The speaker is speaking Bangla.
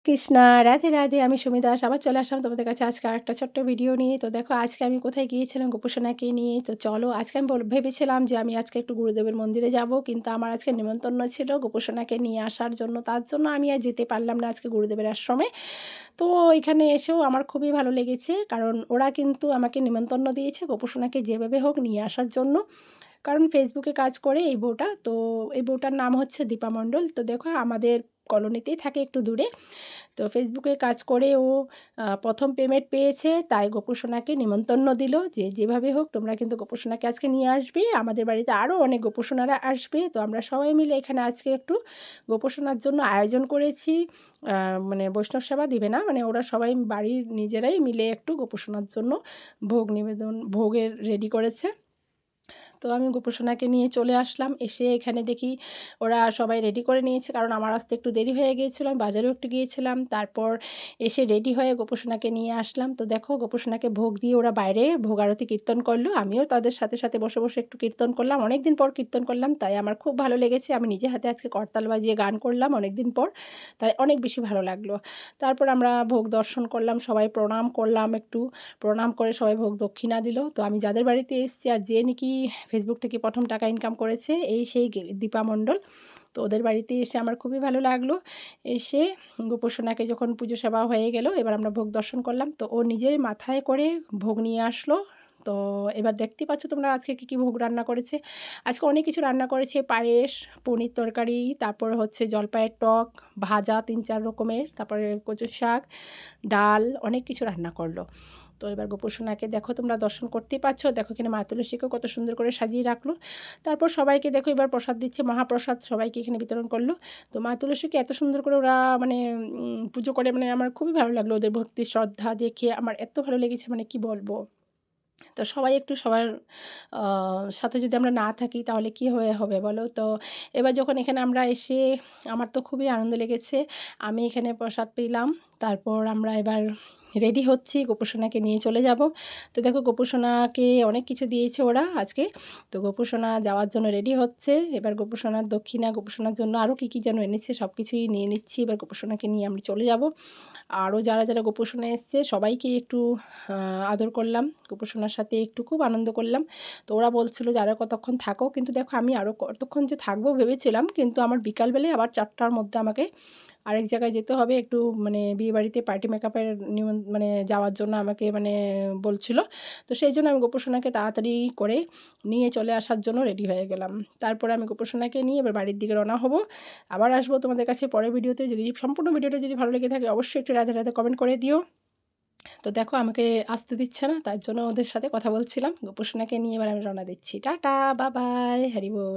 কৃষ্ণা রাধে রাধে। আমি সুমিতা আবার চলে আসলাম তোমাদের কাছে আজকে আরেকটা ছোট্ট ভিডিও নিয়ে। তো দেখো আজকে আমি কোথায় গিয়েছিলাম গোপসোনাকে নিয়ে। তো চলো আজকে আমি ভেবেছিলাম যে আমি আজকে একটু গুরুদেবের মন্দিরে যাব, কিন্তু আমার আজকে নিমন্ত্রণ ছিল গোপসোনাকে নিয়ে আসার জন্য। তার জন্য আমি আর যেতে পারলাম না আজকে গুরুদেবের আশ্রমে। তো এখানে এসেও আমার খুবই ভালো লেগেছে, কারণ ওরা কিন্তু আমাকে নিমন্ত্রণ দিয়েছে গোপসোনাকে যেভাবে হোক নিয়ে আসার জন্য। কারণ ফেসবুকে কাজ করে এই বউটা, তো এই বউটার নাম হচ্ছে দীপা মণ্ডল। তো দেখো আমাদের কলোনিতেই থাকে একটু দূরে। তো ফেসবুকে কাজ করে ও প্রথম পেমেন্ট পেয়েছে, তাই গোপসোনাকে নিমন্ত্রণ দিল যে যেভাবে হোক তোমরা কিন্তু গোপসোনাকে আজকে নিয়ে আসবে, আমাদের বাড়িতে আরও অনেক গোপসোনারা আসবে। তো আমরা সবাই মিলে এখানে আজকে একটু গোপসোনার জন্য আয়োজন করেছি। মানে বৈষ্ণব সেবা দিবে না, মানে ওরা সবাই বাড়ির নিজেরাই মিলে একটু গোপসোনার জন্য ভোগের রেডি করেছে। তো আমি গোপসোনাকে নিয়ে চলে আসলাম। এসে এখানে দেখি ওরা সবাই রেডি করে নিয়েছে, কারণ আমার আসতে একটু দেরি হয়ে গিয়েছিল, আমি বাজারেও একটু গিয়েছিলাম। তারপর এসে রেডি হয়ে গোপসোনাকে নিয়ে আসলাম। তো দেখো গোপসোনাকে ভোগ দিয়ে ওরা বাইরে ভোগ আরতি কীর্তন করলো, আমিও তাদের সাথে সাথে বসে বসে একটু কীর্তন করলাম। অনেক দিন পর কীর্তন করলাম, তাই আমার খুব ভালো লেগেছে। আমি নিজে হাতে আজকে করতাল বাজিয়ে গান করলাম অনেক দিন পর, তাই অনেক বেশি ভালো লাগলো। তারপর আমরা ভোগ দর্শন করলাম, সবাই প্রণাম করলাম, একটু প্রণাম করে সবাই ভোগ দক্ষিণা দিল। তো আমি যাদের বাড়িতে এসেছি আর যে নাকি ফেসবুক থেকে প্রথম টাকা ইনকাম করেছে, এই সেই দীপা মণ্ডল। তো ওদের বাড়িতে এসে আমার খুবই ভালো লাগলো। এসে গোপসোনাকে যখন পুজো সেবা হয়ে গেল, এবার আমরা ভোগ দর্শন করলাম। তো ও নিজের মাথায় করে ভোগ নিয়ে আসলো। তো এবার দেখতে পাচ্ছ তোমরা আজকে কী কী ভোগ রান্না করেছে। আজকে অনেক কিছু রান্না করেছে, পায়েস, পনির তরকারি, তারপর হচ্ছে জলপাইয়ের টক, ভাজা 3-4 রকমের, তারপরে কচুর শাক, ডাল, অনেক কিছু রান্না করলো। তো এবার গোপসোনাকে দেখো তোমরা দর্শন করতেই পাচ্ছ। দেখো এখানে মা তুলসীকেও কত সুন্দর করে সাজিয়ে রাখলো। তারপর সবাইকে দেখো এবার প্রসাদ দিচ্ছে, মহাপ্রসাদ সবাইকে এখানে বিতরণ করলো। তো মা তুলসীকে এত সুন্দর করে ওরা মানে পুজো করে, মানে আমার খুবই ভালো লাগলো। ওদের ভক্তি শ্রদ্ধা দেখে আমার এত ভালো লেগেছে, মানে কি বলবো। তো সবাই একটু সবার সাথে যদি আমরা না থাকি তাহলে কী হয়ে হবে বলো। তো এবার যখন এখানে আমরা এসে আমার তো খুবই আনন্দ লেগেছে। আমি এখানে প্রসাদ পেলাম। তারপর আমরা এবার রেডি হচ্ছি, গোপসোনাকে নিয়ে চলে যাব। তো দেখো গোপসোনাকে অনেক কিছু দিয়েছে ওরা আজকে। তো গোপসোনা যাওয়ার জন্য রেডি হচ্ছে। এবার গোপসোনার দক্ষিণা, গোপসোনার জন্য আরও কী কী যেন এনেছে সব কিছুই নিয়ে নিচ্ছি। এবার গোপসোনাকে নিয়ে আমরা চলে যাব। আরও যারা যারা গোপসোনা এসছে সবাইকে একটু আদর করলাম, গোপসোনার সাথে একটু খুব আনন্দ করলাম। তো ওরা বলছিল যে আরও কতক্ষণ থাকো, কিন্তু দেখো আমি আরও কতক্ষণ যে থাকবো ভেবেছিলাম, কিন্তু আমার বিকালবেলায় আবার 4টার মধ্যে আমাকে আরেক জায়গায় যেতে হবে, একটু মানে বিয়েবাড়িতে পার্টি মেকআপের মানে যাওয়ার জন্য আমাকে মানে বলছিল। তো সেই জন্য আমি গোপসোনাকে তাড়াতাড়ি করে নিয়ে চলে আসার জন্য রেডি হয়ে গেলাম। তারপরে আমি গোপসোনাকে নিয়ে এবার বাড়ির দিকে রওনা হব। আবার আসবো তোমাদের কাছে পরের ভিডিওতে। যদি সম্পূর্ণ ভিডিওটা যদি ভালো লেগে থাকে অবশ্যই একটু রাধে রাধে কমেন্ট করে দিও। তো দেখো আমাকে আসতে দিচ্ছে না, তার জন্য ওদের সাথে কথা বলছিলাম। গোপসোনাকে নিয়ে এবার আমি রওনা দিচ্ছি। টাটা, বাই বাই, হরি বল।